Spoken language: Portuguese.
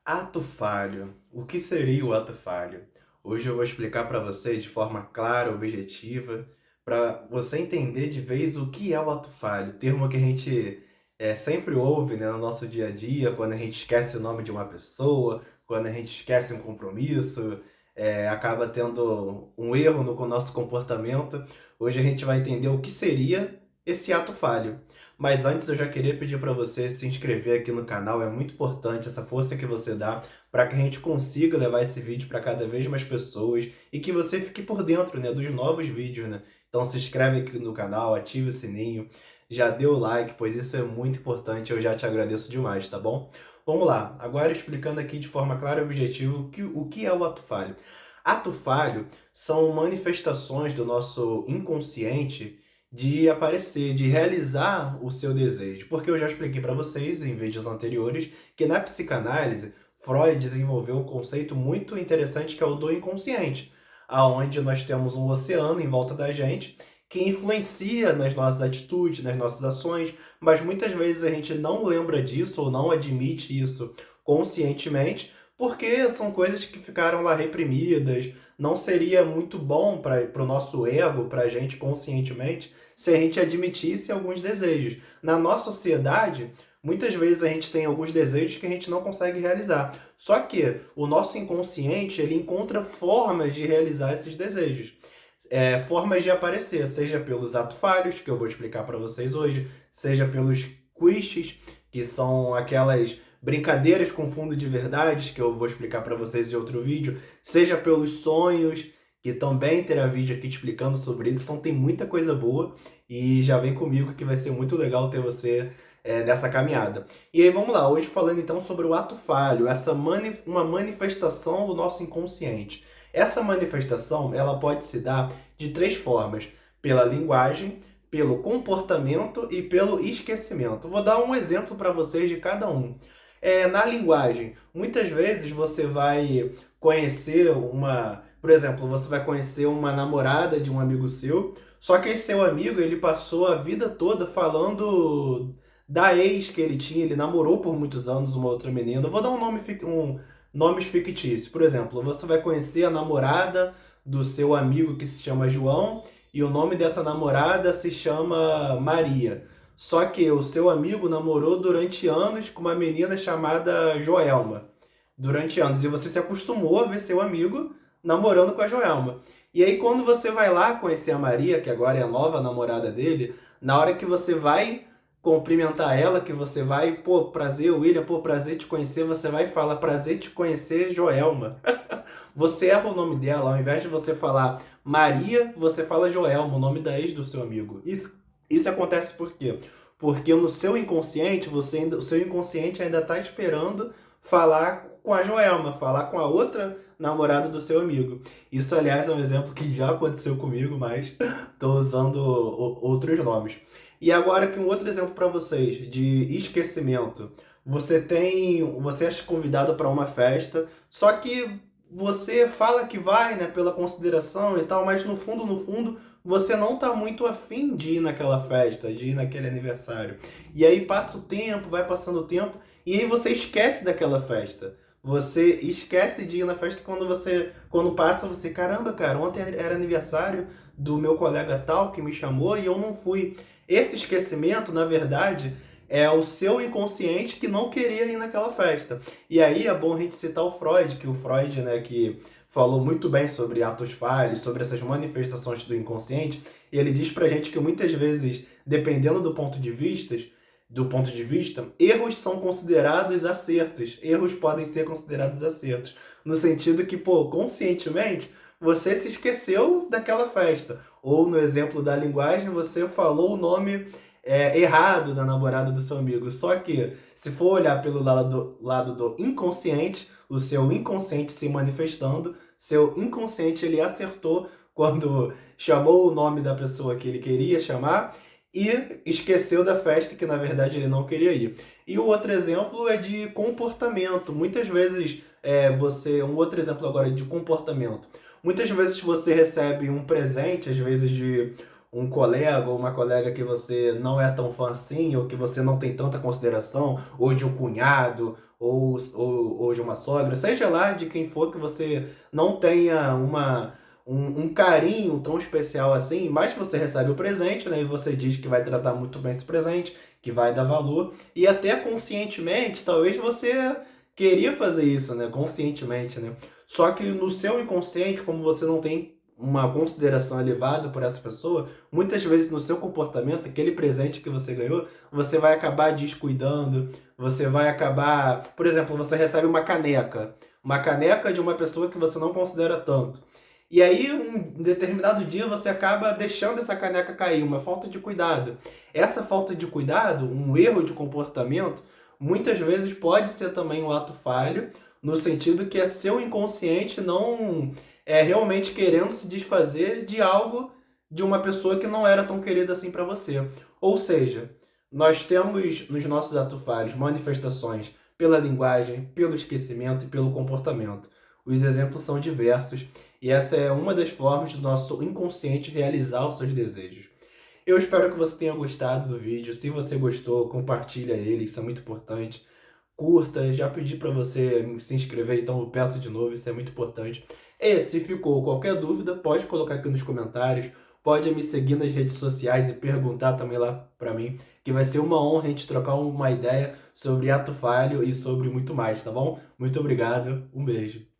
Ato falho. O que seria o ato falho? Hoje eu vou explicar para você de forma clara, objetiva, para você entender de vez o que é o ato falho. Termo que a gente sempre ouve, né, no nosso dia a dia, quando a gente esquece o nome de uma pessoa, quando a gente esquece um compromisso, acaba tendo um erro no nosso comportamento. Hoje a gente vai entender o que seria esse ato falho. Mas antes eu já queria pedir para você se inscrever aqui no canal, é muito importante essa força que você dá para que a gente consiga levar esse vídeo para cada vez mais pessoas e que você fique por dentro, né, dos novos vídeos, né? Então se inscreve aqui no canal, ative o sininho, já dê o like, pois isso é muito importante, eu já te agradeço demais, tá bom? Vamos lá, agora explicando aqui de forma clara e objetiva o que é o ato falho. Ato falho são manifestações do nosso inconsciente de aparecer, de realizar o seu desejo. Porque eu já expliquei para vocês em vídeos anteriores que na psicanálise Freud desenvolveu um conceito muito interessante que é o do inconsciente, aonde nós temos um oceano em volta da gente que influencia nas nossas atitudes, nas nossas ações, mas muitas vezes a gente não lembra disso ou não admite isso conscientemente, porque são coisas que ficaram lá reprimidas. Não seria muito bom para o nosso ego, para a gente conscientemente, se a gente admitisse alguns desejos. Na nossa sociedade, muitas vezes a gente tem alguns desejos que a gente não consegue realizar. Só que o nosso inconsciente, ele encontra formas de realizar esses desejos. Formas de aparecer, seja pelos atos falhos, que eu vou explicar para vocês hoje, seja pelos quiches, que são aquelas brincadeiras com fundo de verdades, que eu vou explicar para vocês em outro vídeo, seja pelos sonhos, que também terá vídeo aqui explicando sobre isso. Então tem muita coisa boa e já vem comigo que vai ser muito legal ter você nessa caminhada. E aí vamos lá, hoje falando então sobre o ato falho, uma manifestação do nosso inconsciente. Essa manifestação ela pode se dar de três formas: pela linguagem, pelo comportamento e pelo esquecimento. Vou dar um exemplo para vocês de cada um. Na linguagem, muitas vezes você vai conhecer por exemplo, você vai conhecer uma namorada de um amigo seu, só que esse seu amigo, ele passou a vida toda falando da ex que ele tinha, ele namorou por muitos anos uma outra menina. Eu vou dar nomes fictícios. Por exemplo, você vai conhecer a namorada do seu amigo que se chama João e o nome dessa namorada se chama Maria. Só que o seu amigo namorou durante anos com uma menina chamada Joelma. Durante anos. E você se acostumou a ver seu amigo namorando com a Joelma. E aí, quando você vai lá conhecer a Maria, que agora é a nova namorada dele, na hora que você vai cumprimentar ela, que você vai, pô, prazer, William, pô, prazer te conhecer, você vai falar, prazer te conhecer, Joelma. Você erra o nome dela, ao invés de você falar Maria, você fala Joelma, o nome da ex do seu amigo. Isso acontece por quê? Porque no seu inconsciente, o seu inconsciente ainda está esperando falar com a Joelma, falar com a outra namorada do seu amigo. Isso, aliás, é um exemplo que já aconteceu comigo, mas estou usando outros nomes. E agora aqui um outro exemplo para vocês de esquecimento. Você é convidado para uma festa, só que você fala que vai, né, pela consideração e tal, mas no fundo, você não tá muito afim de ir naquela festa, de ir naquele aniversário. E aí passa o tempo, vai passando o tempo, e aí você esquece daquela festa. Você esquece de ir na festa quando passa, você, caramba, cara, ontem era aniversário do meu colega tal que me chamou e eu não fui. Esse esquecimento, na verdade, é o seu inconsciente que não queria ir naquela festa. E aí é bom a gente citar o Freud, que o Freud, né, que falou muito bem sobre atos falhos, sobre essas manifestações do inconsciente, e ele diz pra gente que muitas vezes, dependendo do ponto de vista, erros são considerados acertos. Erros podem ser considerados acertos, no sentido que, pô, conscientemente, você se esqueceu daquela festa. Ou no exemplo da linguagem, você falou o nome errado da namorada do seu amigo. Só que, se for olhar pelo lado do inconsciente, o seu inconsciente se manifestando, seu inconsciente ele acertou quando chamou o nome da pessoa que ele queria chamar e esqueceu da festa que na verdade ele não queria ir. E o outro exemplo é de comportamento. Muitas vezes um outro exemplo agora é de comportamento. Muitas vezes você recebe um presente, às vezes de um colega ou uma colega que você não é tão fã assim, ou que você não tem tanta consideração, ou de um cunhado, ou de uma sogra, seja lá de quem for que você não tenha um carinho tão especial assim, mas que você recebe o presente, né? E você diz que vai tratar muito bem esse presente, que vai dar valor, e até conscientemente, talvez você queria fazer isso, né? Conscientemente, né? Só que no seu inconsciente, como você não tem uma consideração elevada por essa pessoa, muitas vezes no seu comportamento, aquele presente que você ganhou, você vai acabar descuidando, você vai acabar, por exemplo, você recebe uma caneca de uma pessoa que você não considera tanto. E aí, um determinado dia, você acaba deixando essa caneca cair, uma falta de cuidado. Essa falta de cuidado, um erro de comportamento, muitas vezes pode ser também um ato falho, no sentido que é seu inconsciente não é realmente querendo se desfazer de algo de uma pessoa que não era tão querida assim para você. Ou seja, nós temos nos nossos atos falhos manifestações pela linguagem, pelo esquecimento e pelo comportamento. Os exemplos são diversos e essa é uma das formas do nosso inconsciente realizar os seus desejos. Eu espero que você tenha gostado do vídeo. Se você gostou, compartilha ele, isso é muito importante. Curta, já pedi para você se inscrever, então eu peço de novo, isso é muito importante. E se ficou qualquer dúvida, pode colocar aqui nos comentários, pode me seguir nas redes sociais e perguntar também lá para mim, que vai ser uma honra a gente trocar uma ideia sobre ato falho e sobre muito mais, tá bom? Muito obrigado, um beijo.